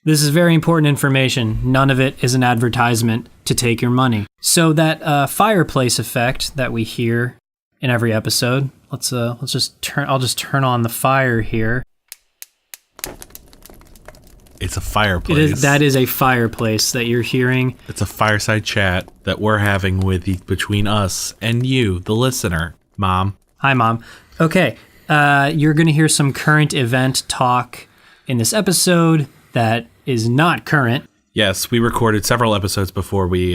This is very important information. None of it is an advertisement to take your money. So that fireplace effect that we hear in every episode, let's just turn. I'll just turn on the fire here. It's a fireplace. That is a fireplace that you're hearing. It's a fireside chat that we're having between us and you, the listener, Mom. Hi, Mom. Okay, you're going to hear some current event talk in this episode that is not current. Yes, we recorded several episodes before we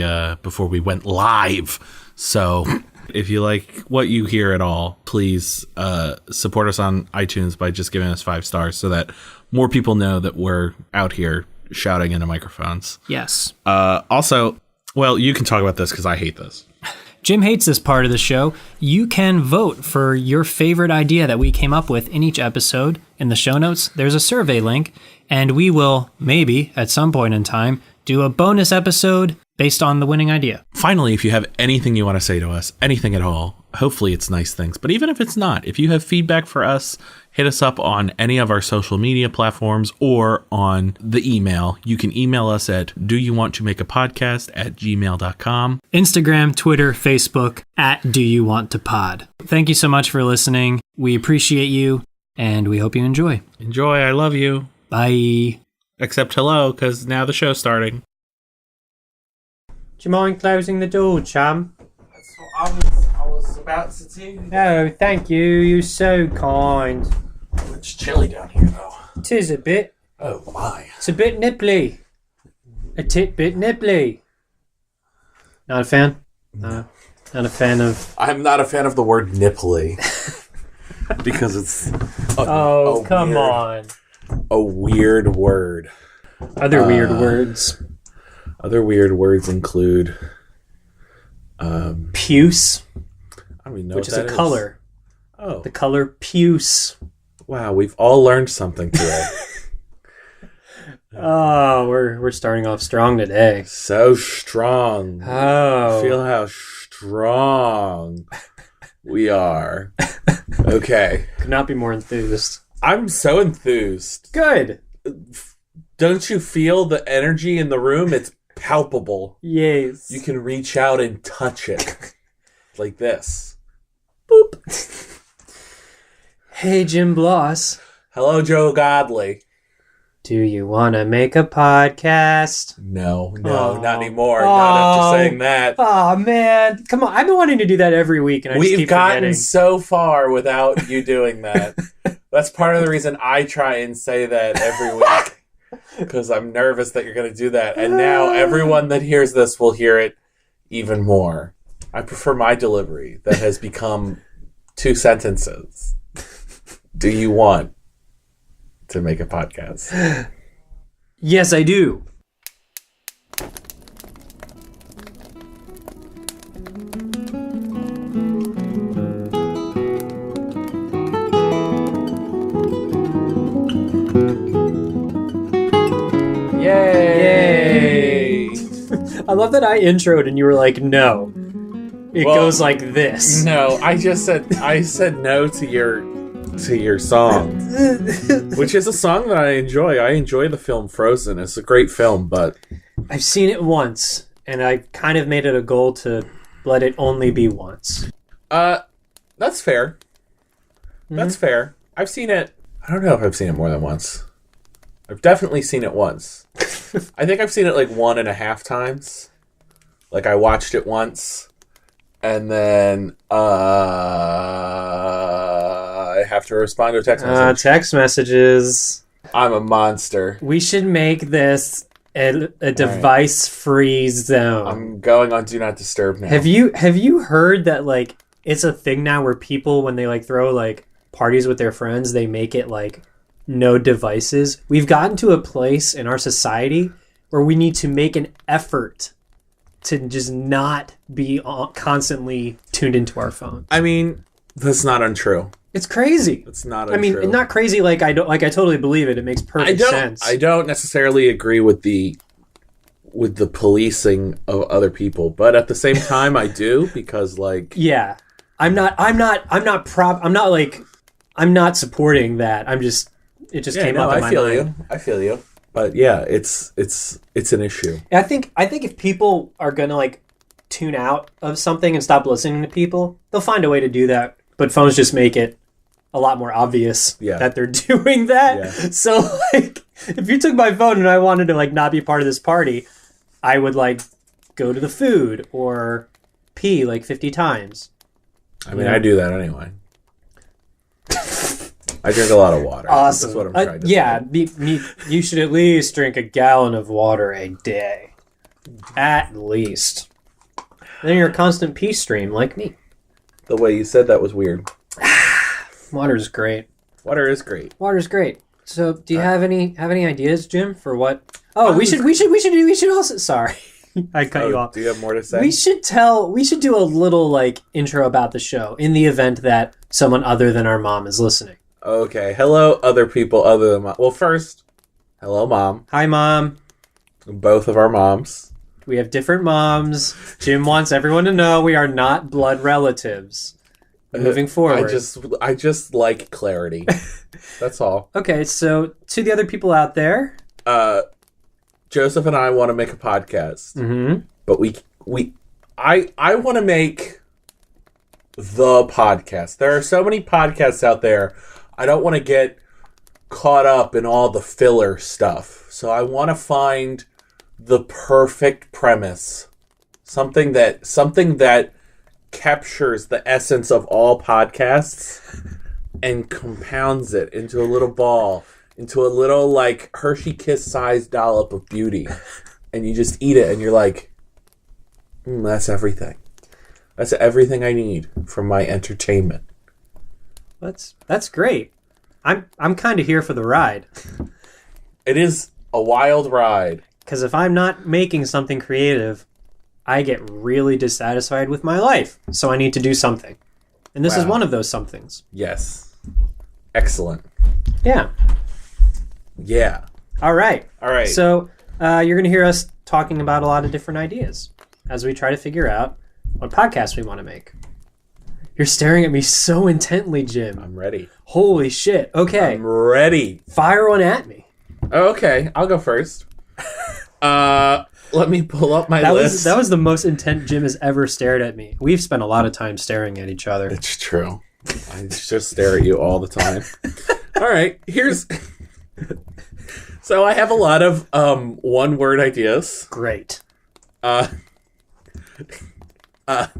went live. So if you like what you hear at all, please support us on iTunes by just giving us 5 stars so that more people know that we're out here shouting into microphones. Yes. Also, well, you can talk about this because I hate this. Jim hates this part of the show. You can vote for your favorite idea that we came up with in each episode. In the show notes, there's a survey link, and we will, maybe, at some point in time, do a bonus episode based on the winning idea. Finally, if you have anything you want to say to us, anything at all, hopefully it's nice things. But even if it's not, if you have feedback for us, hit us up on any of our social media platforms or on the email. You can email us at doyouwanttomake.apodcast@gmail.com. Instagram, Twitter, Facebook, @doyouwanttopod. Thank you so much for listening. We appreciate you, and we hope you enjoy. Enjoy. I love you. Bye. Except hello, because now the show's starting. Do you mind closing the door, chum? That's what I was about to do. Oh, thank you. You're so kind. It's chilly down here, though. It is a bit. Oh, my. It's a bit nipply. A tit-bit nipply. Not a fan? No. Not a fan of... I'm not a fan of the word nipply. Because it's... Come on. A weird word. Other weird words. Other weird words include... puce. I don't even know which what is that a color. Oh. The color puce. Wow, we've all learned something today. Oh, we're starting off strong today. So strong. Oh. Feel how strong we are. Okay. Could not be more enthused. I'm so enthused. Good. Don't you feel the energy in the room? It's palpable. Yes. You can reach out and touch it. Like this. Boop. Hey, Jim Bloss. Hello, Joe Godley. Do you want to make a podcast? No, Oh. not anymore. Not after saying that. Oh, man. Come on. I've been wanting to do that every week, and I just We've keep gotten forgetting. so far without you doing that. That's part of the reason I try and say that every week. Because I'm nervous that you're going to do that. And now everyone that hears this will hear it even more. I prefer my delivery that has become 2 sentences. Do you want to make a podcast? Yes, I do. Yay! I love that I introed and you were like, no. It goes like this. No, I said no to your song. Which is a song that I enjoy. I enjoy the film Frozen. It's a great film, but I've seen it once, and I kind of made it a goal to let it only be once. that's fair. That's fair. I've seen it. I don't know if I've seen it more than once. I've definitely seen it once. I think I've seen it like 1.5 times. Like I watched it once, and then I have to respond to a text message. Text messages. I'm a monster. We should make this a device-free zone. I'm going on Do Not Disturb now. Have you heard that like it's a thing now where people when they like throw like parties with their friends, they make it like no devices? We've gotten to a place in our society where we need to make an effort to just not be constantly tuned into our phone. I mean, that's not untrue. It's crazy. It's not untrue. I mean, not crazy like I totally believe it. It makes perfect sense. I don't necessarily agree with the policing of other people, but at the same time I do, because like yeah. I'm not supporting that. It just came up in my mind. I feel you. But yeah, it's an issue. I think if people are gonna like tune out of something and stop listening to people, they'll find a way to do that. But phones just make it a lot more obvious that they're doing that. Yeah. So like, if you took my phone and I wanted to like not be part of this party, I would like go to the food or pee like 50 times. I mean, I do that anyway. I drink a lot of water. Awesome. That's what I'm trying to say. You should at least drink a gallon of water a day. At least. Then you're a constant pee stream like me. The way you said that was weird. Water's great. Water is great. Water's great. So, do you have any ideas, Jim, for what? Oh, we should also. Sorry, I cut you off. Do you have more to say? We should do a little like intro about the show in the event that someone other than our mom is listening. Okay. Hello, other people other than mom. Well, first, hello, Mom. Hi, Mom. Both of our moms. We have different moms. Jim wants everyone to know we are not blood relatives. Moving forward. I just like clarity. That's all. Okay, so to the other people out there. Joseph and I want to make a podcast. Mm-hmm. But I want to make the podcast. There are so many podcasts out there. I don't want to get caught up in all the filler stuff. So I want to find the perfect premise. Something that captures the essence of all podcasts and compounds it into a little ball, into a little like Hershey Kiss sized dollop of beauty. And you just eat it and you're like, that's everything. That's everything I need from my entertainment. That's great. I'm kind of here for the ride. It is a wild ride. Because if I'm not making something creative, I get really dissatisfied with my life. So I need to do something. And this is one of those somethings. Yes. Excellent. Yeah. Yeah. All right. So, you're going to hear us talking about a lot of different ideas as we try to figure out what podcast we want to make. You're staring at me so intently, Jim. I'm ready. Holy shit. Okay. I'm ready. Fire one at me. Okay. I'll go first. Let me pull up my list. That was the most intent Jim has ever stared at me. We've spent a lot of time staring at each other. It's true. I just stare at you all the time. All right. So I have a lot of one-word ideas. Great. I have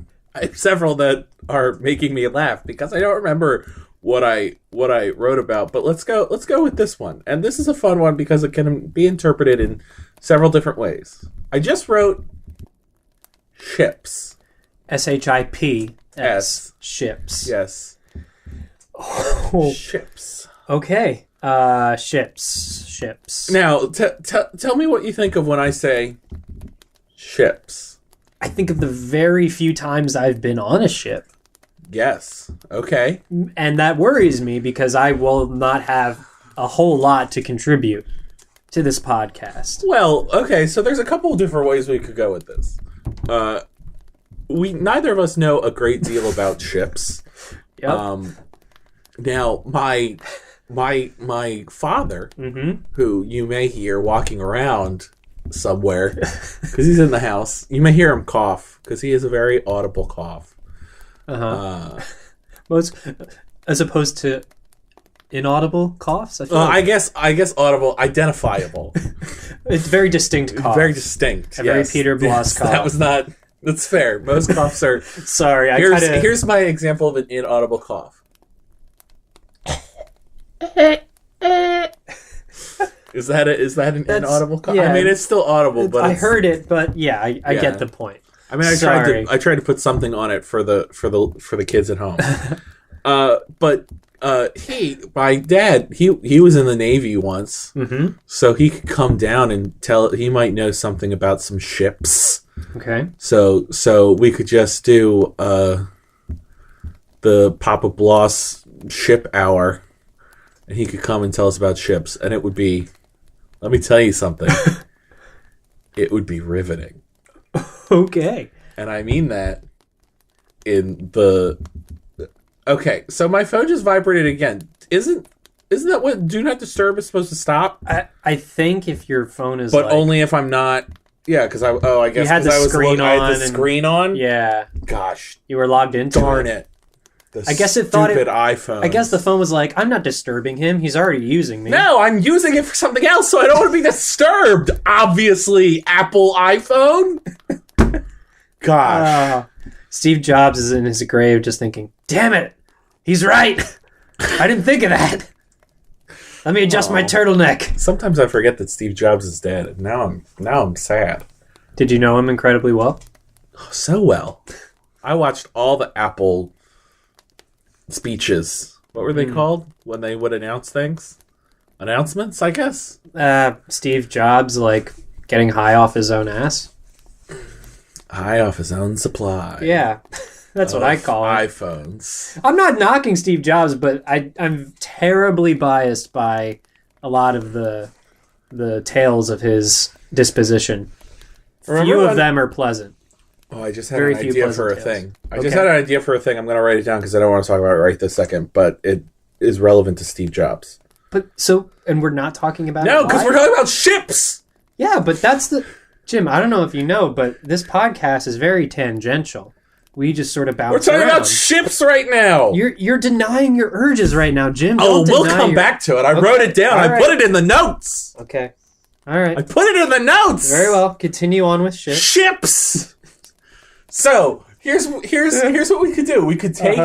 several that are making me laugh because I don't remember what I wrote about. But let's go with this one. And this is a fun one because it can be interpreted in several different ways. I just wrote ships. SHIPS. Ships. Yes. Oh. Ships. Okay. Ships. Now, tell me what you think of when I say ships. I think of the very few times I've been on a ship. Yes. Okay. And that worries me because I will not have a whole lot to contribute to this podcast. Well, okay, so there's a couple of different ways we could go with this. Neither of us know a great deal about ships. Yep. Now, my father, who you may hear walking around somewhere, because he's in the house, you may hear him cough, because he has a very audible cough. Most, as opposed to inaudible coughs. I guess audible, identifiable. It's very distinct cough. Very distinct. Very Peter Bloss cough. That was not. That's fair. Most coughs are. Sorry, Here's my example of an inaudible cough. Is that an inaudible cough? Yeah, I mean, it's still audible, but I heard it. But yeah, I get the point. I mean, I tried to put something on it for the kids at home. But my dad, he was in the Navy once, so he could come down and he might know something about some ships. Okay. So we could just do the Papa Bloss ship hour, and he could come and tell us about ships, and it would be, let me tell you something, it would be riveting. Okay. And I mean that in the... Okay, so my phone just vibrated again. Isn't that what Do Not Disturb is supposed to stop? I think if your phone is, But like, only if I'm not. Yeah, because I guess You had the I was screen I had on the and- screen on. yeah, Gosh, you were logged into darn it! The I guess it thought stupid iPhone. I guess the phone was like, I'm not disturbing him. He's already using me. No, I'm using it for something else, so I don't want to be disturbed. Obviously, Apple iPhone. Gosh. Steve Jobs is in his grave just thinking, damn it, he's right. I didn't think of that. Let me adjust my turtleneck. Sometimes I forget that Steve Jobs is dead, and now I'm sad. Did you know him incredibly well? So well. I watched all the Apple speeches. What were they called when they would announce things? Announcements, I guess. Steve Jobs, like, getting high off his own ass. High off his own supply. Yeah, that's what I call it. iPhones. I'm not knocking Steve Jobs, but I'm terribly biased by a lot of the tales of his disposition. Few of them are pleasant. Oh, I just had Very an few idea for a pleasant thing. I Okay. just had an idea for a thing. I'm going to write it down because I don't want to talk about it right this second, but it is relevant to Steve Jobs. And we're not talking about No, it because live? we're talking about ships. Yeah, but that's the... Jim, I don't know if you know, but this podcast is very tangential. We just sort of bounce We're talking around. about ships right now. You're denying your urges right now, Jim. Oh, Don't we'll deny come your- back to it. I Okay, wrote it down. all I right. put it in the notes. Okay. All right. I put it in the notes. Very well. Continue on with shit. Ships. So here's what we could do. We could take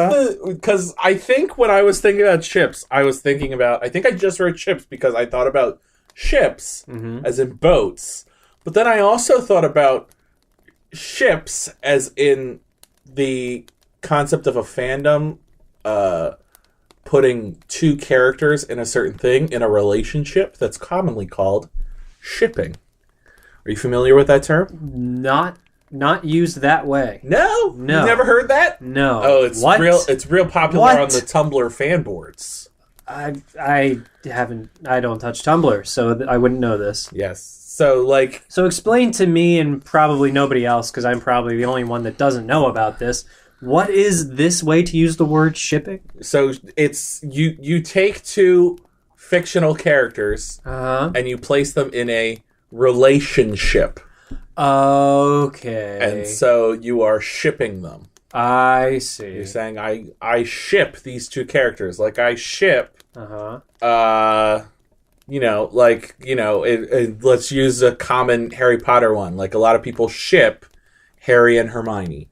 because I think when I was thinking about ships, I think I just wrote ships because I thought about ships as in boats, but then I also thought about ships as in the concept of a fandom putting two characters in a certain thing in a relationship that's commonly called shipping. Are you familiar with that term? Not used that way. No. No. You've never heard that? No. Oh, it's What? real popular What? on the Tumblr fan boards. I don't touch Tumblr, so I wouldn't know this. Yes. So explain to me and probably nobody else, because I'm probably the only one that doesn't know about this. What is this way to use the word shipping? so it's you take two fictional characters and you place them in a relationship. Okay. And so you are shipping them. I see. You're saying I ship these two characters. Like I ship let's use a common Harry Potter one. Like a lot of people ship Harry and Hermione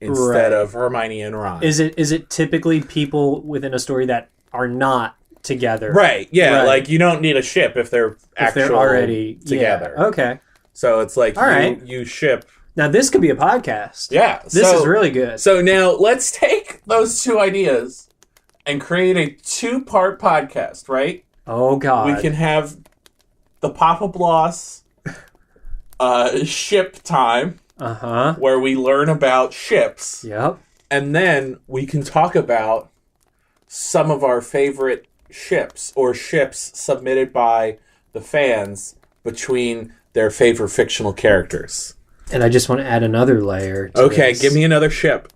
instead of Hermione and Ron. Is it typically people within a story that are not together? Right. Yeah. Right. Like you don't need a ship if they're already together. Yeah. Okay. So it's like All right. you ship. Now this could be a podcast. Yeah. This is really good. So now let's take those two ideas and create a 2-part podcast, right? Oh God. We can have the Papa Bloss ship time where we learn about ships. Yep. And then we can talk about some of our favorite ships or ships submitted by the fans between their favorite fictional characters. And I just want to add another layer to Okay, this. give me another ship.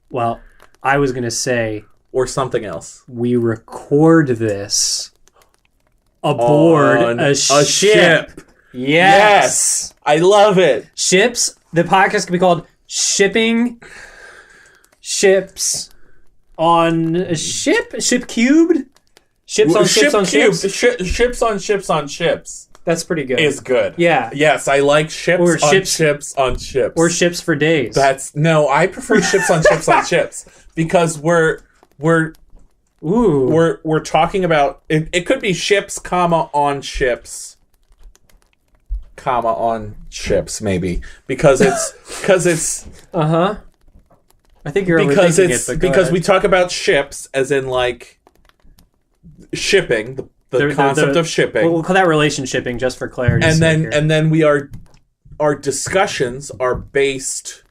Well, I was going to say Or something else. we record this aboard On a ship. Yes. I love it. Ships. The podcast could be called Shipping Ships on a Ship? Ship Cubed? Ships on ships on cubes. ships? Ships on ships on ships That's pretty good. is good. Yeah. Yes, I like ships Or on ships- ships on ships. Or ships for days. I prefer ships on ships on ships because we're Ooh. talking about it could be ships on ships on ships maybe because it's I think you're because overthinking it's it, but go because ahead. we talk about ships as in like shipping the concept of shipping. We'll call that relationshipping just for clarity. and then our discussions are based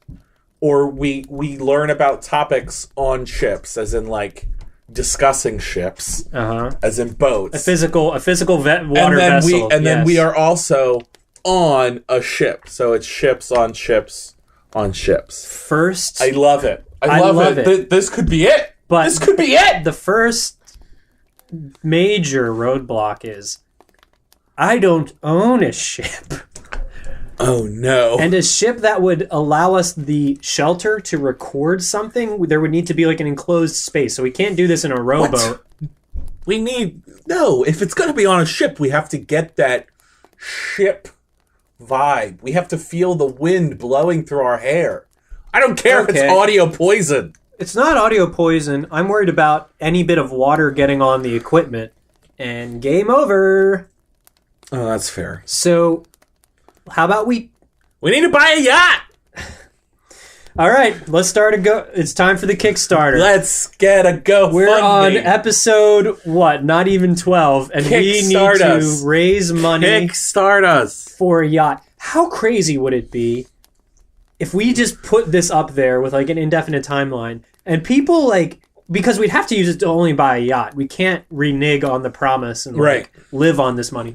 or we learn about topics on ships as in like discussing ships as in boats, a physical water vessel. then we are also on a ship, so it's ships on ships on ships. First, I love it. I love it. This could be it. But this could be it. the first major roadblock is I don't own a ship. Oh, no. And a ship that would allow us the shelter to record something, there would need to be like an enclosed space. So we can't do this in a rowboat. We need... No, if it's going to be on a ship, we have to get that ship vibe. We have to feel the wind blowing through our hair. I don't care if it's audio poison. It's not audio poison. I'm worried about any bit of water getting on the equipment. And game over. Oh, that's fair. So, how about we... We need to buy a yacht! All right, let's start a go. It's time for the Kickstarter. Let's get a GoFundMe. We're on episode, not even 12, and we need to raise money Kickstart us for a yacht. How crazy would it be if we just put this up there with like an indefinite timeline, and people like, because we'd have to use it to only buy a yacht. We can't renege on the promise and live on this money.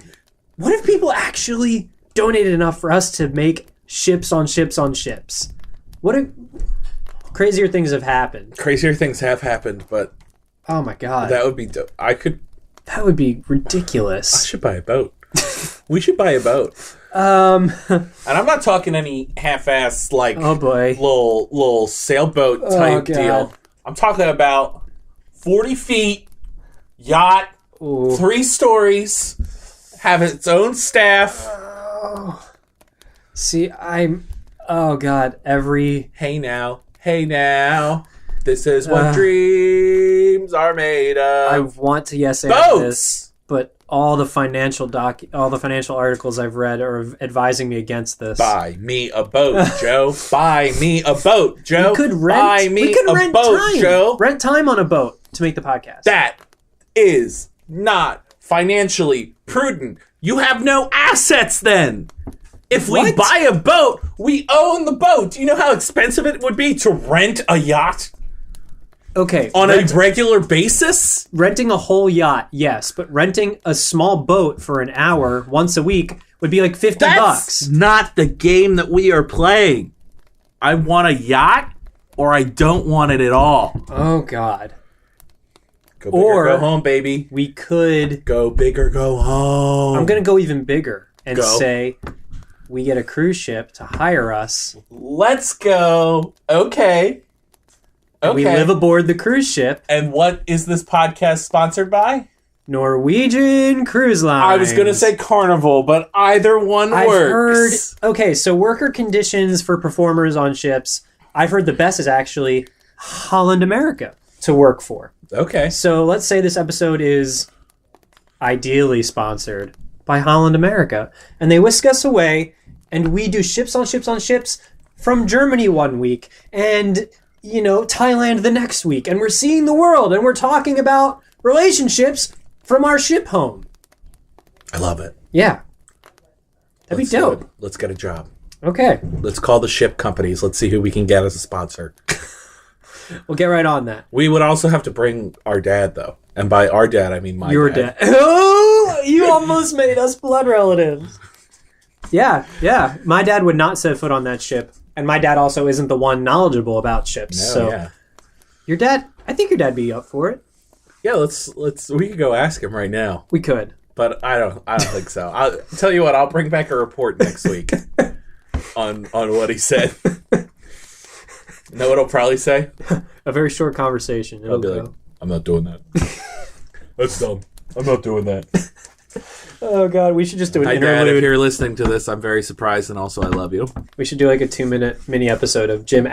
What if people actually donated enough for us to make ships on ships on ships? What if crazier things have happened? Crazier things have happened, but oh my god, that would be dope. That would be ridiculous. I should buy a boat. We should buy a boat. And I'm not talking any half-ass like oh boy, little sailboat type deal. I'm talking about 40 feet yacht, 3 stories, have its own staff. See, oh god, hey now, this is what dreams are made of. I want to yes boats. This, but all the financial articles I've read are advising me against this. Buy me a boat, Joe. Buy me a boat, Joe. We could rent boat, time. Joe. Rent time on a boat to make the podcast. That is not financially prudent. You have no assets then. If we buy a boat, we own the boat. Do you know how expensive it would be to rent a yacht? Okay. On a regular basis? Renting a whole yacht, yes. But renting a small boat for an hour once a week would be like $50. That's not the game that we are playing. I want a yacht or I don't want it at all. Oh, God. Go big or go home, baby. We could... Go big or go home. I'm going to go even bigger and say... We get a cruise ship to hire us. Let's go. Okay. And we live aboard the cruise ship. And what is this podcast sponsored by? Norwegian Cruise Line. I was going to say Carnival, but either one works. Okay, so worker conditions for performers on ships. I've heard the best is actually Holland America to work for. Okay. So let's say this episode is ideally sponsored by Holland America. And they whisk us away, and we do ships on ships on ships from Germany one week, and, Thailand the next week. And we're seeing the world, and we're talking about relationships from our ship home. I love it. Yeah. That'd be dope. Let's get a job. Okay. Let's call the ship companies. Let's see who we can get as a sponsor. We'll get right on that. We would also have to bring our dad, though. And by our dad, I mean my Your dad. Oh, you almost made us blood relatives. Yeah. My dad would not set foot on that ship. And my dad also isn't the one knowledgeable about ships. Your dad, I think your dad'd be up for it. Yeah, we could go ask him right now. We could. But I don't think so. I'll tell you what, I'll bring back a report next week on what he said. You know what he'll probably say? A very short conversation. I'll be like, I'm not doing that. That's dumb. I'm not doing that. Oh, God. We should just do an interlude. Dad, if you're listening to this, I'm very surprised, and also I love you. We should do like a 2-minute mini episode of Jim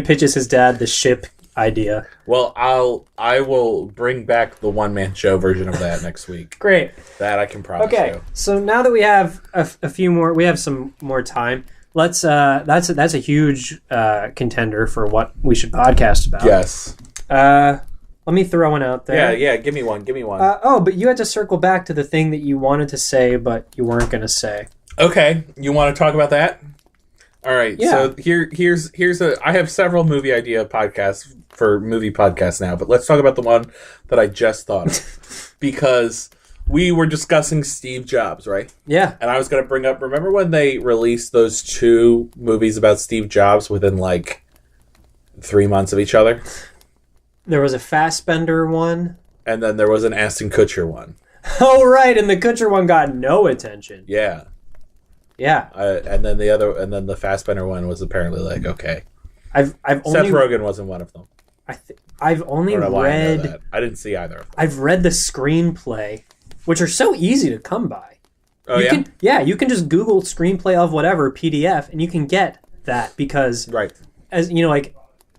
pitches his dad the ship idea. Well, I will bring back the one-man show version of that next week. Great. That I can promise you. So now that we have a few more, we have some more time. Let's that's a huge contender for what we should podcast about. Yes. Let me throw one out there. Yeah. Give me one. But you had to circle back to the thing that you wanted to say, but you weren't going to say. Okay, you want to talk about that? All right. Yeah. So here's I have several movie idea podcasts for movie podcasts now, but let's talk about the one that I just thought of because we were discussing Steve Jobs, right? Yeah. And I was going to bring up, remember when they released those 2 movies about Steve Jobs within like 3 months of each other? There was a Fassbender one. And then there was an Ashton Kutcher one. Oh, right, and the Kutcher one got no attention. Yeah. Yeah. And then the Fassbender one was apparently like, okay. I've Seth only Rogen wasn't one of them. I've only read. I didn't see either of them. I've read the screenplay, which are so easy to come by. Oh, You can just Google screenplay of whatever PDF, and you can get that because, right, as you know, like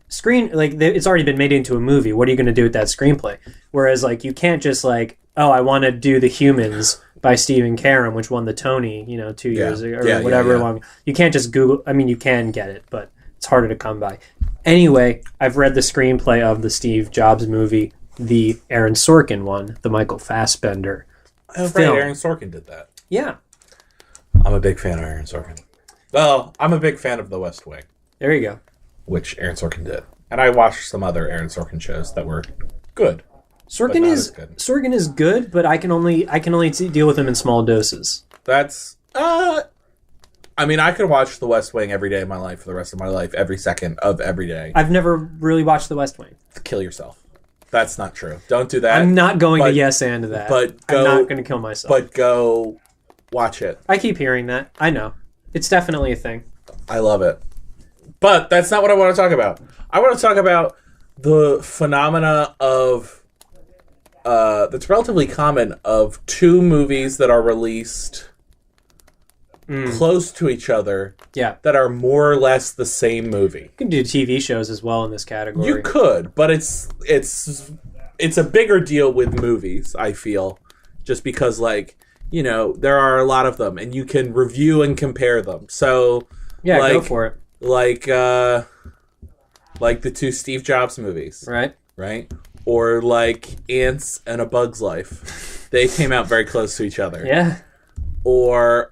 it's already been made into a movie. What are you going to do with that screenplay? Whereas, like, you can't just like, oh, I want to do The Humans by Stephen Karam, which won the Tony, 2 years ago or whatever long. You can't just Google. I mean, you can get it, but it's harder to come by. Anyway, I've read the screenplay of the Steve Jobs movie, the Aaron Sorkin one, the Michael Fassbender film. Right, Aaron Sorkin did that. Yeah. I'm a big fan of Aaron Sorkin. Well, I'm a big fan of The West Wing. There you go. Which Aaron Sorkin did. And I watched some other Aaron Sorkin shows that were good. Sorkin is good, but I can only deal with him in small doses. That's I mean, I could watch The West Wing every day of my life for the rest of my life, every second of every day. I've never really watched The West Wing. Kill yourself. That's not true. Don't do that. I'm not going to yes and to that. But I'm not going to kill myself. But go watch it. I keep hearing that. I know. It's definitely a thing. I love it. But that's not what I want to talk about. I want to talk about the phenomena of that's relatively common of two movies that are released close to each other, that are more or less the same movie. You can do TV shows as well in this category. You could, but it's a bigger deal with movies, I feel, just because, like, there are a lot of them, and you can review and compare them. So go for it. Like the two Steve Jobs movies, right? Or like Ants and A Bug's Life. They came out very close to each other. Yeah. Or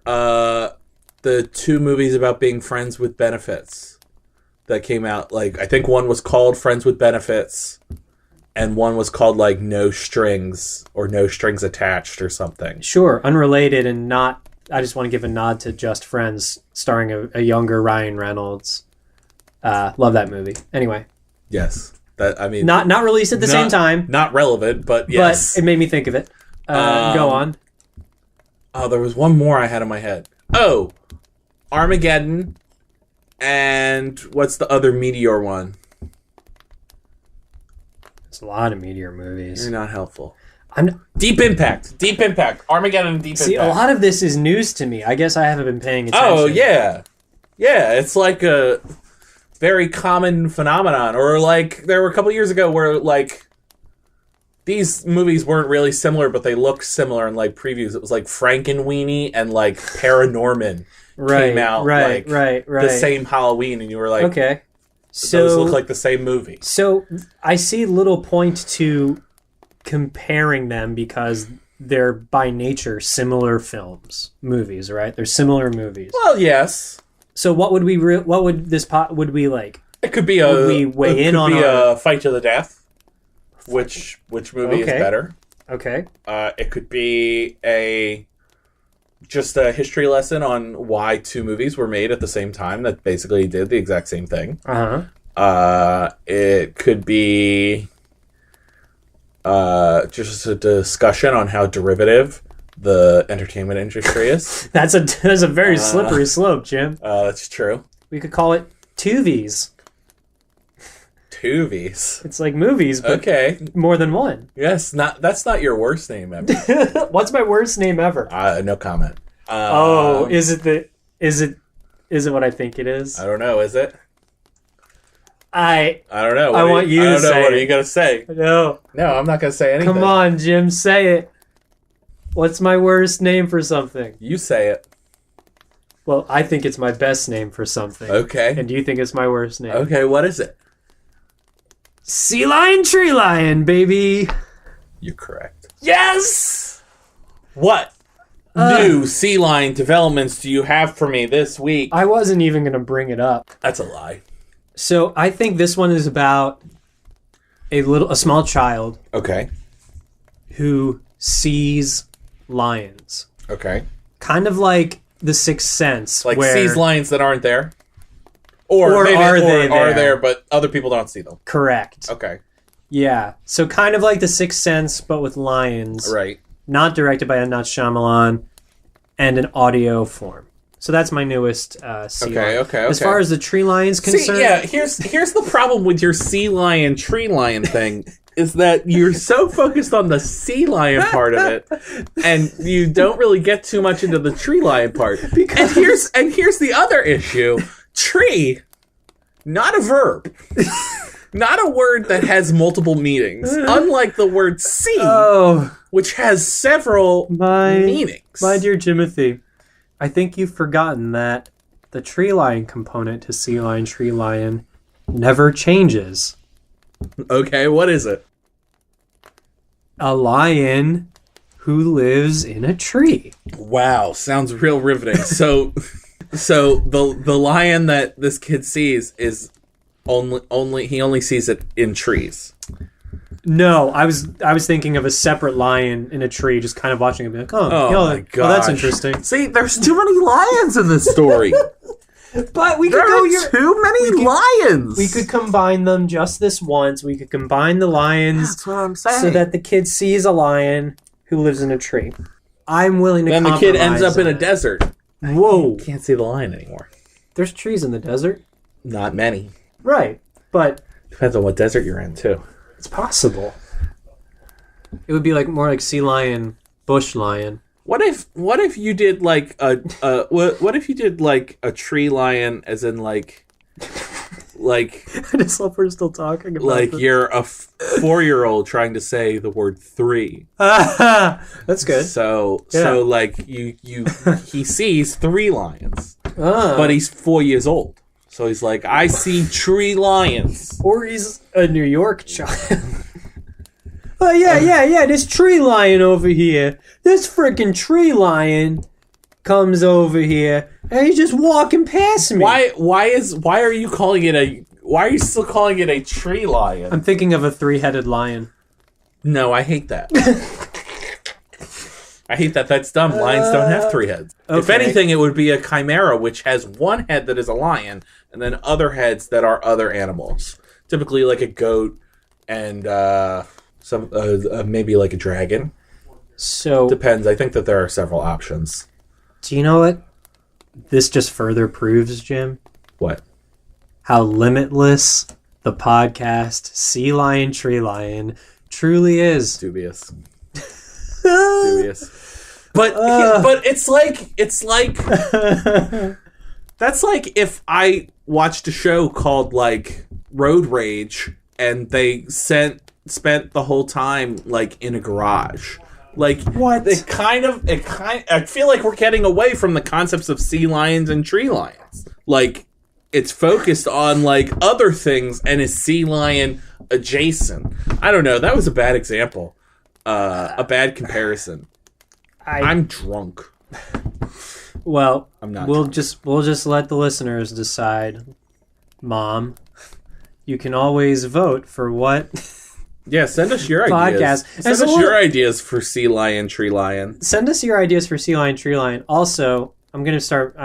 the two movies about being friends with benefits that came out. Like, I think one was called Friends with Benefits, and one was called like No Strings or No Strings Attached or something. Sure, unrelated and not. I just want to give a nod to Just Friends, starring a younger Ryan Reynolds. Love that movie. Anyway. Yes, that I mean, not released at the same time. Not relevant, but yes. But it made me think of it. Go on. Oh, there was one more I had in my head. Oh, Armageddon, and what's the other Meteor one? There's a lot of Meteor movies. You're not helpful. Deep Impact. Armageddon and Deep Impact. See, a lot of this is news to me. I guess I haven't been paying attention. Oh, yeah. Yeah, it's like a very common phenomenon. Or like, there were a couple years ago where like these movies weren't really similar, but they looked similar in like previews. It was like Frankenweenie and like Paranorman came out right. the same Halloween, and you were like, okay, so those look like the same movie. So I see little point to comparing them because they're by nature similar movies, right? They're similar movies. Well, yes. So what would we would we like? It could be a fight to the death. Which movie is better? Okay. It could be just a history lesson on why two movies were made at the same time that basically did the exact same thing. It could be just a discussion on how derivative the entertainment industry is. That's a very slippery slope, Jim. That's true. We could call it two V's. Two V's. It's like movies, but more than one. Yes, that's not your worst name ever. What's my worst name ever? No comment. Is it what I think it is? I don't know. Is it? I don't know. I want you to say. What are you gonna say? No, I'm not gonna say anything. Come on, Jim, say it. What's my worst name for something? You say it. Well, I think it's my best name for something. Okay. And you think it's my worst name? Okay. What is it? Sea lion, tree lion, baby. You're correct. Yes! What new sea lion developments do you have for me this week? I wasn't even going to bring it up. That's a lie. So I think this one is about a small child. Okay. Who sees lions. Okay. Kind of like The Sixth Sense. Like sees lions that aren't there? Or are they there, but other people don't see them. Correct. Okay. Yeah. So kind of like The Sixth Sense, but with lions. Right. Not directed by M. Night Shyamalan, and an audio form. So that's my newest sea lion. Okay. As far as the tree lion's concerned... See, yeah, here's the problem with your sea lion, tree lion thing, is that you're so focused on the sea lion part of it, and you don't really get too much into the tree lion part. And here's the other issue. Tree, not a verb. Not a word that has multiple meanings. Unlike the word sea, which has several meanings. My dear Jimothy, I think you've forgotten that the tree lion component to sea lion, tree lion never changes. Okay, what is it? A lion who lives in a tree. Wow, sounds real riveting. So the lion that this kid sees is he only sees it in trees. No, I was thinking of a separate lion in a tree, just kind of watching it, be like, my God, that's interesting. See, there's too many lions in this story. But we could too many lions. We could combine them just this once. We could combine the lions. That's what I'm saying. So that the kid sees a lion who lives in a tree. I'm willing to. Then the kid ends up in a desert. Whoa! Can't see the lion anymore. There's trees in the desert. Not many. Right, but depends on what desert you're in too. It's possible. It would be like more like sea lion, bush lion. What if you did like what if you did like a tree lion, as in like I just love we're still talking about like this. You're a 4-year-old trying to say the word 3. That's good. So like he sees 3 lions, but he's 4 years old. So he's like, I see tree lions. Or he's a New York child. Oh, yeah, this tree lion over here. This freaking tree lion comes over here, and he's just walking past me. Why are you still calling it a tree lion? I'm thinking of a 3-headed lion. No, I hate that. I hate that. That's dumb. Lions don't have 3 heads. Okay. If anything, it would be a chimera, which has 1 head that is a lion, and then other heads that are other animals. Typically, like a goat and some maybe like a dragon. So depends. I think that there are several options. Do you know what this just further proves, Jim? What? How limitless the podcast Sea Lion, Tree Lion truly is. Dubious. But it's like that's like if I watched a show called like Road Rage and they spent the whole time like in a garage. Like what? I feel like we're getting away from the concepts of sea lions and tree lions. Like it's focused on like other things and is sea lion adjacent. I don't know. That was a bad example. A bad comparison. I'm drunk. Well, I'm not. We'll just let the listeners decide. Mom, you can always vote for what. Yeah, send us your ideas. Send us your ideas for sea lion, tree lion. Send us your ideas for sea lion, tree lion. Also, I'm gonna start.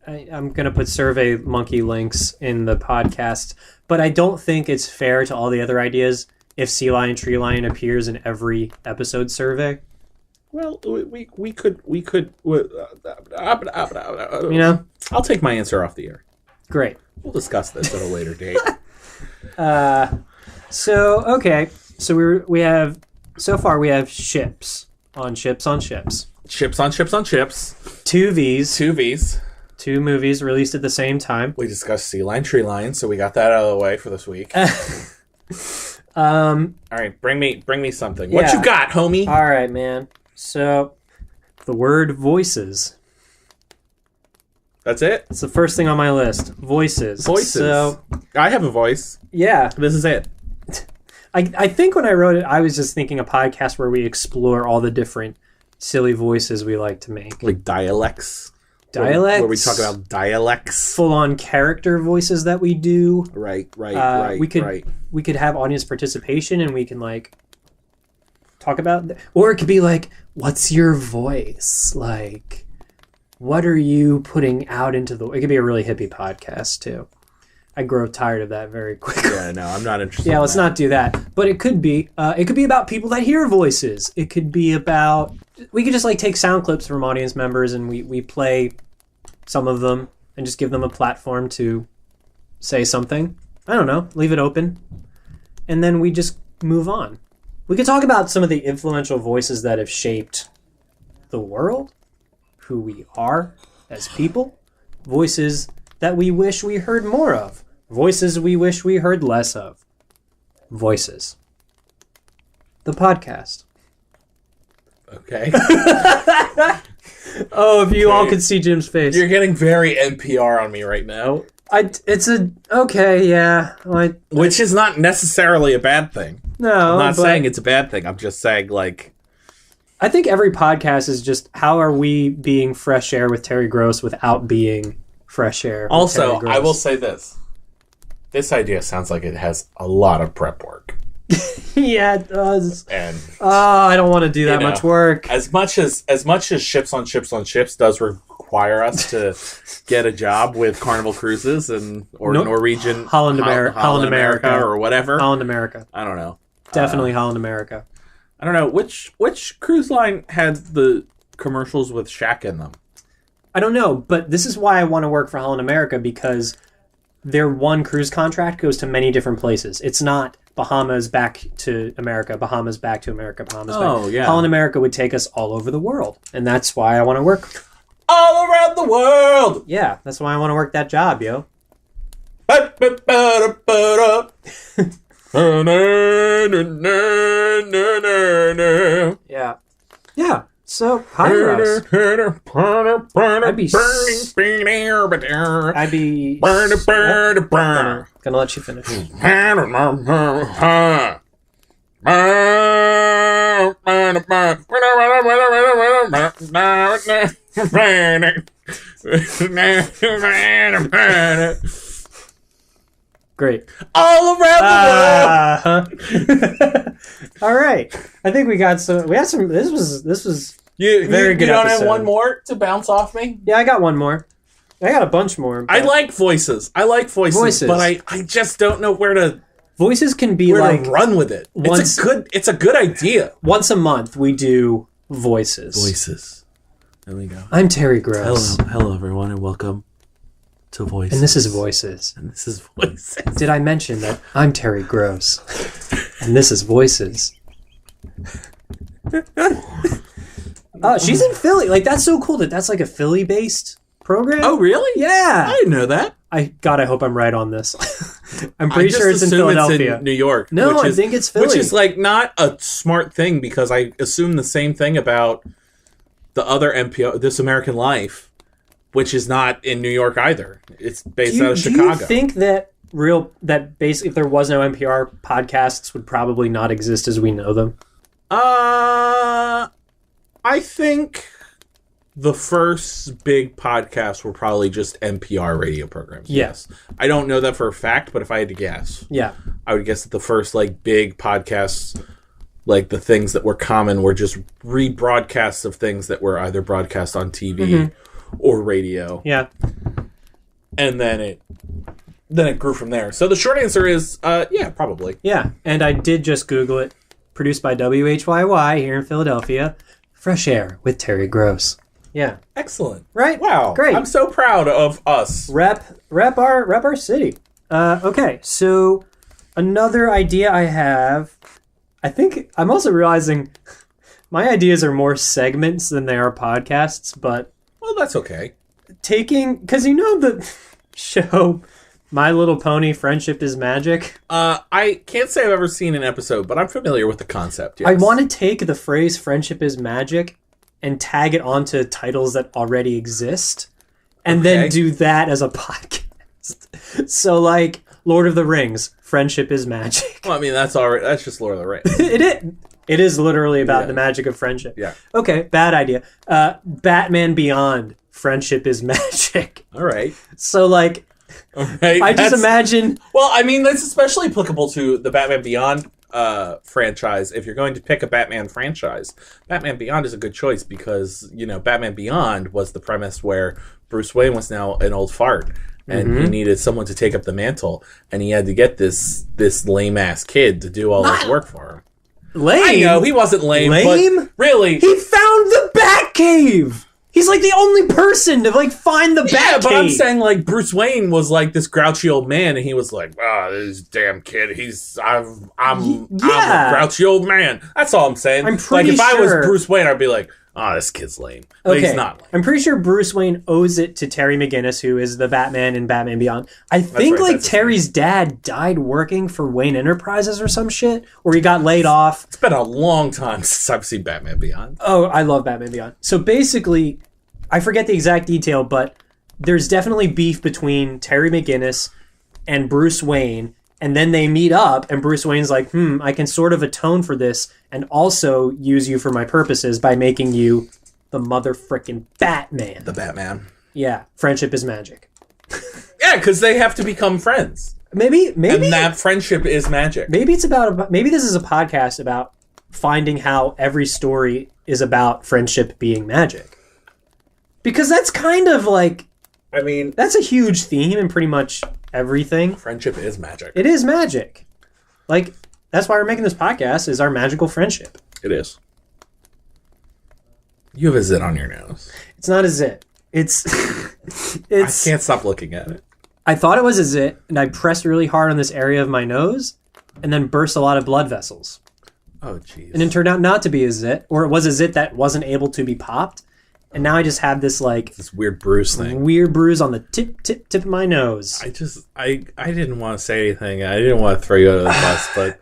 I'm gonna put Survey Monkey links in the podcast, but I don't think it's fair to all the other ideas if sea lion, tree lion appears in every episode survey. Well, we could. You know, I'll take my answer off the air. Great. We'll discuss this at a later date. So we have so far we have ships on ships on ships. Ships on ships on ships. 2 V's. 2 V's. 2 movies released at the same time. We discussed Sea Lion, Tree Lion, so we got that out of the way for this week. All right, bring me something. Yeah. What you got, homie? All right, man. So, the word voices. That's it? It's the first thing on my list. Voices. So, I have a voice. Yeah. This is it. I think when I wrote it, I was just thinking a podcast where we explore all the different silly voices we like to make. Like dialects. Where we talk about dialects. Full-on character voices that we do. Right. We could have audience participation and we can like talk about or it could be like, what's your voice? Like, what are you putting out into the... It could be a really hippie podcast too. I grow tired of that very quickly. Yeah, no, I'm not interested. Yeah, in let's that. not do that. But it could be about people that hear voices. It could be about, we could just like take sound clips from audience members and we play some of them and just give them a platform to say something. I don't know, leave it open. And then we just move on. We could talk about some of the influential voices that have shaped the world, who we are as people, voices that we wish we heard more of, voices we wish we heard less of. Voices. The podcast. Okay. Oh, if you all could see Jim's face. You're getting very NPR on me right now. Okay, yeah. Which is not necessarily a bad thing. No, I'm not but saying it's a bad thing. I'm just saying, like... I think every podcast is just, how are we being fresh air with Terry Gross without being fresh air with Also, Terry Gross? I will say this. This idea sounds like it has a lot of prep work. Yeah, it does. And I don't want to do that know, much work. as much as Ships on Ships on Ships does require us to get a job with Carnival Cruises or Nope. Norwegian Holland America. or whatever. Holland America. I don't know. Definitely Holland America. I don't know which cruise line had the commercials with Shaq in them. I don't know, but this is why I want to work for Holland America, because their one cruise contract goes to many different places. It's not Bahamas back to America, Bahamas back to America, Bahamas back. Oh, yeah. Holland America would take us all over the world, and that's why I want to work. All around the world. Yeah, that's why I want to work that job, yo. Yeah. Yeah. So, hi, Ross. I'd be gonna let you finish. Great. All around the world. All right. I think we got some. We had some. This was You very good You don't episode. have one more to bounce off me? Yeah, I got one more. I got a bunch more. I like voices. Voices. But I just don't know where to voices can be like to run with it. once- It's a good idea. once a month we do voices. Voices. There we go. I'm Terry Gross. Hello everyone, and welcome to Voices. And this is Voices. And this is Voices. Did I mention that I'm Terry Gross? And this is Voices. She's in Philly. Like, that's so cool that's like a Philly-based program. Oh, really? Yeah. I didn't know that. I hope I'm right on this. I'm I pretty just sure it's in assume Philadelphia. It's in New York. No, which I is, think it's Philly. Which is like not a smart thing, because I assume the same thing about the other NPO, This American Life, which is not in New York either. It's based out of Chicago. Do you think that basically if there was no NPR, podcasts would probably not exist as we know them? I think the first big podcasts were probably just NPR radio programs. Yes. I don't know that for a fact, but if I had to guess, Yeah. I would guess that the first like big podcasts, like the things that were common, were just rebroadcasts of things that were either broadcast on TV or radio. Yeah. And then it grew from there. So the short answer is yeah, probably. Yeah. And I did just Google it. Produced by WHYY here in Philadelphia. Fresh Air with Terry Gross. Yeah. Excellent. Right? Wow. Great. I'm so proud of us. Rep our city. Okay, so another idea I have, I think I'm also realizing my ideas are more segments than they are podcasts, but Well, that's okay. because you know the show My Little Pony Friendship is Magic? I can't say I've ever seen an episode, but I'm familiar with the concept. Yes. I want to take the phrase friendship is magic and tag it onto titles that already exist and then Okay. do that as a podcast. So like Lord of the Rings, friendship is magic. Well, I mean, that's just Lord of the Rings. It is literally about Yeah. the magic of friendship. Yeah. Okay, bad idea. Batman Beyond, friendship is magic. All right. So like All right. I just imagine Well, I mean, that's especially applicable to the Batman Beyond franchise, if you're going to pick a Batman franchise, Batman Beyond is a good choice because, Batman Beyond was the premise where Bruce Wayne was now an old fart and he needed someone to take up the mantle, and he had to get this lame-ass kid to do all this work for him. Lame? I know, he wasn't lame, but really... He found the Batcave! He's like the only person to like find the Batcave. But I'm saying like Bruce Wayne was like this grouchy old man, and he was like, this damn kid, I'm a grouchy old man. That's all I'm saying. I'm pretty if I sure... was Bruce Wayne, I'd be like, this kid's lame. But he's not lame. I'm pretty sure Bruce Wayne owes it to Terry McGinnis, who is the Batman in Batman Beyond. I think Terry's dad died working for Wayne Enterprises or some shit, or he got laid off. It's been a long time since I've seen Batman Beyond. Oh, I love Batman Beyond. So basically, I forget the exact detail, but there's definitely beef between Terry McGinnis and Bruce Wayne, and then they meet up, and Bruce Wayne's like, I can sort of atone for this and also use you for my purposes by making you the motherfucking Batman. The Batman. Yeah, friendship is magic. Yeah, because they have to become friends. Maybe, and that friendship is magic. Maybe it's maybe this is a podcast about finding how every story is about friendship being magic. Because that's kind of like, that's a huge theme in pretty much everything. Friendship is magic. It is magic. Like, that's why we're making this podcast, is our magical friendship. It is. You have a zit on your nose. It's not a zit. It's I can't stop looking at it. I thought it was a zit, and I pressed really hard on this area of my nose, and then burst a lot of blood vessels. Oh, jeez. And it turned out not to be a zit, or it was a zit that wasn't able to be popped. And now I just have this weird bruise thing. Weird bruise on the tip of my nose. I didn't want to say anything. I didn't want to throw you under the bus, but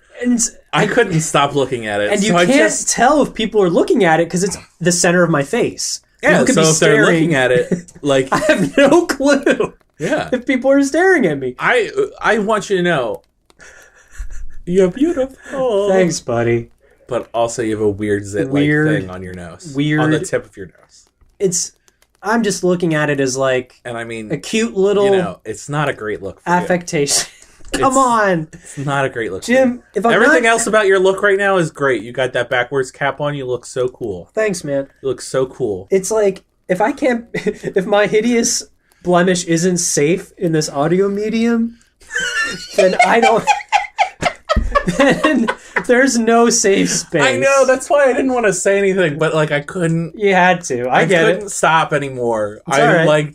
I couldn't stop looking at it. And you can't tell if people are looking at it because it's the center of my face. Yeah, so if they're looking at it, like I have no clue. Yeah, if people are staring at me, I want you to know you're beautiful. Thanks, buddy. But also, you have a weird zit-like thing on your nose, on the tip of your nose. I'm just looking at it as like, and I mean, a cute little, it's not a great look for affectation. Come on, it's not a great look, Jim. If everything else about your look right now is great, you got that backwards cap on. You look so cool. Thanks, man. You look so cool. It's like if my hideous blemish isn't safe in this audio medium, then I don't. Then there's no safe space. I know, that's why I didn't want to say anything, but like I couldn't. You had to. I couldn't stop anymore.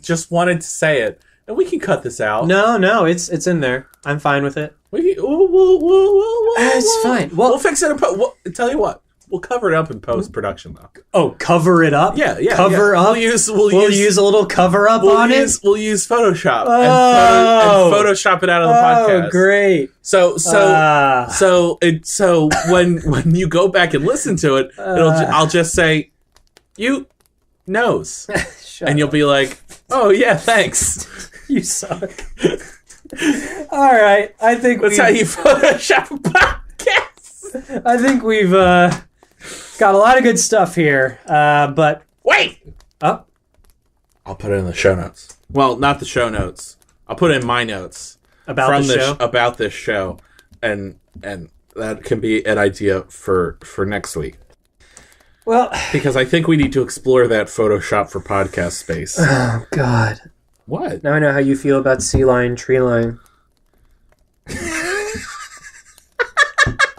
Just wanted to say it, and we can cut this out. No, it's in there. I'm fine with it. It's fine. Well, we'll fix it in post. Tell you what, we'll cover it up in post production though. Oh, cover it up? Yeah. Cover up. We'll use a little cover up on it. We'll use Photoshop and Photoshop it out of the podcast. Oh, great. So when you go back and listen to it, I'll just say, you nose, and you'll be like, oh yeah, thanks. You suck. All right, I think that's how you Photoshop a podcast. I think we've got a lot of good stuff here, but wait. Oh, I'll put it in the show notes. Well, not the show notes. I'll put it in my notes about this show, and that can be an idea for next week. Well, because I think we need to explore that Photoshop for podcast space. Oh God. What? Now I know how you feel about sea lion, tree lion.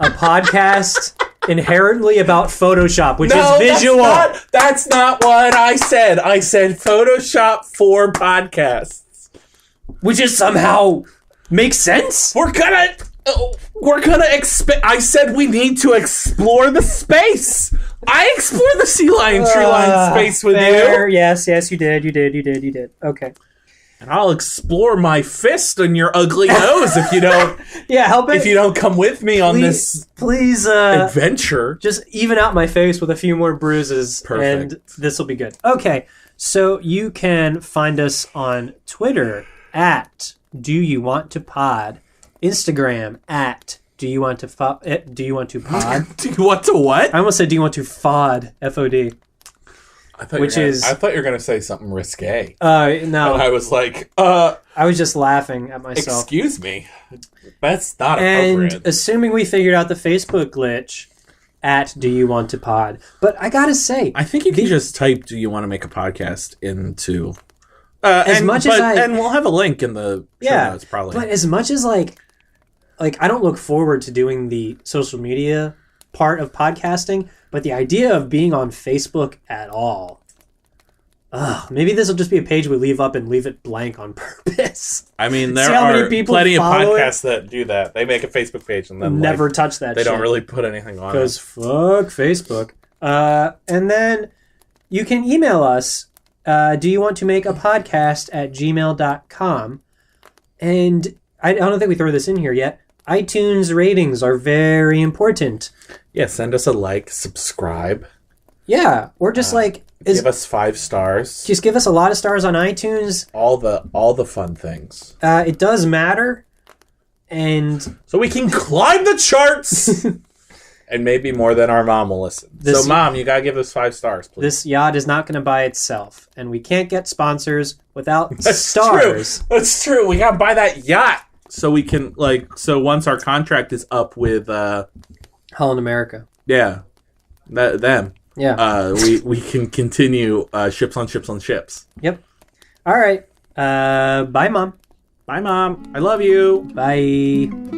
A podcast inherently about Photoshop, which is visual. That's not what I said. I said Photoshop for podcasts. Which is somehow makes sense. We're gonna I said we need to explore the space. I explored the sea lion, tree lion space with you. Yes, you did. Okay. And I'll explore my fist on your ugly nose if you don't. Help it. If you don't come with me on this adventure. Just even out my face with a few more bruises. Perfect. And this will be good. Okay, so you can find us on Twitter at Do You Want to Pod, Instagram at Do You Want to Pod? Do you want to what? I almost said Do You Want to Fod? FOD. I thought which I thought you were gonna say something risque. no, And I was like, I was just laughing at myself. excuse me, that's not And appropriate. assuming we figured out the Facebook glitch at Do You Want to Pod, but I gotta say, I think you can just type "Do you want to make a podcast?" into As much as and we'll have a link in the show notes probably. but as much as like I don't look forward to doing the social media part of podcasting, but the idea of being on Facebook at all. Maybe this will just be a page we leave up and leave it blank on purpose. I mean, See there how many are people Plenty of follow it? podcasts that do that. They make a Facebook page and then Never touch that they shit. don't really put anything on it. Because fuck Facebook. And then you can email us. Do you want to make a podcast at gmail.com? And I don't think we throw this in here yet. iTunes ratings are very important. Yeah, send us a like, subscribe, Yeah, or just give us 5 stars. just give us a lot of stars on iTunes. All the fun things. It does matter. And So we can climb the charts! And maybe more than our mom will listen. This- So, Mom, you gotta give us 5 stars, please. this yacht is not going to buy itself. And we can't get sponsors without That's stars. True. That's true. We gotta buy that yacht. so we can so once our contract is up with Holland America. them, Yeah. we can continue ships on ships on ships. Yep. All right. Bye, Mom. Bye, Mom. I love you. Bye.